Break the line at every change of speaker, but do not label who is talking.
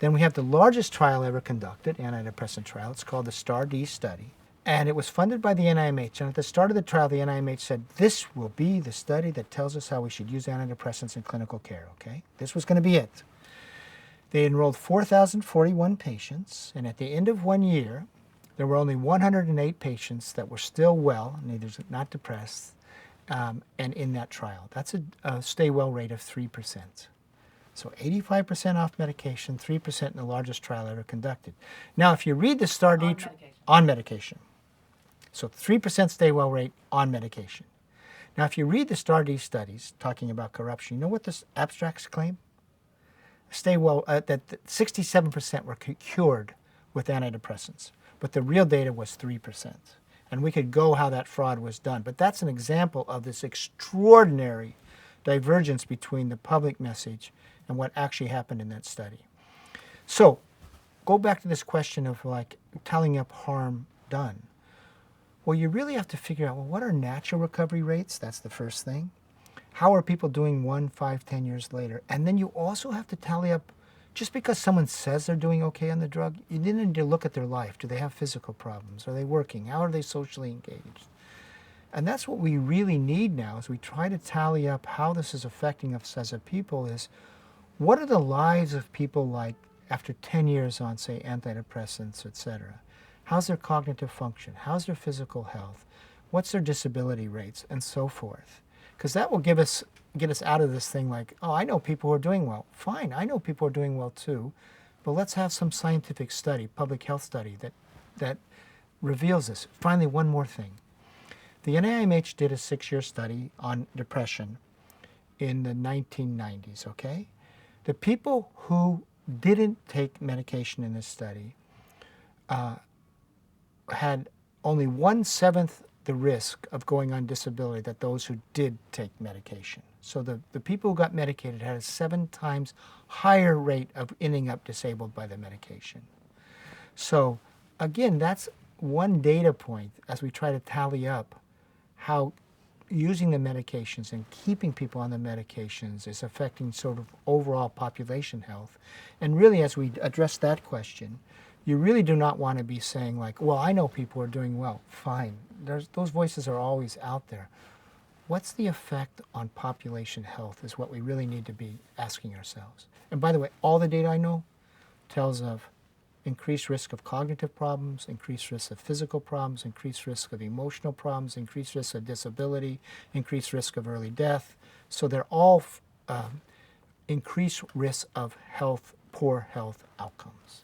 Then we have the largest trial ever conducted, antidepressant trial. It's called the STAR-D study. And it was funded by the NIMH. And at the start of the trial, the NIMH said, this will be the study that tells us how we should use antidepressants in clinical care, okay? This was going to be it. They enrolled 4,041 patients, and at the end of 1 year, there were only 108 patients that were still well, neither not depressed, and in that trial. That's a stay well rate of 3%. So 85% off medication, 3% in the largest trial ever conducted. Now, if you read the STAR-D on medication. So 3% stay well rate on medication. Now, if you read the STAR-D studies talking about corruption, you know what the abstracts claim? Stay well, that 67% were cured with antidepressants, but the real data was 3%. And we could go how that fraud was done. But that's an example of this extraordinary divergence between the public message and what actually happened in that study. So go back to this question of like tallying up harm done. Well, you really have to figure out, well, what are natural recovery rates? That's the first thing. How are people doing 1, 5, 10 years later? And then you also have to tally up, just because someone says they're doing okay on the drug, you need to look at their life. Do they have physical problems? Are they working? How are they socially engaged? And that's what we really need now as we try to tally up how this is affecting us as a people is, what are the lives of people like after 10 years on, say, antidepressants, etc.? How's their cognitive function? How's their physical health? What's their disability rates? And so forth. Because that will get us out of this thing like, oh, I know people who are doing well. Fine, I know people who are doing well too. But let's have some scientific study, public health study, that reveals this. Finally, one more thing. The NIMH did a 6-year study on depression in the 1990s, okay? The people who didn't take medication in this study had only 1/7 the risk of going on disability that those who did take medication. So the people who got medicated had a 7 times higher rate of ending up disabled by the medication. So again, that's one data point as we try to tally up how using the medications and keeping people on the medications is affecting sort of overall population health. And really, as we address that question, you really do not want to be saying like, well, I know people are doing well. Fine. Those voices are always out there. What's the effect on population health is what we really need to be asking ourselves. And by the way, all the data I know tells of increased risk of cognitive problems, increased risk of physical problems, increased risk of emotional problems, increased risk of disability, increased risk of early death. So they're all increased risk of health, poor health outcomes.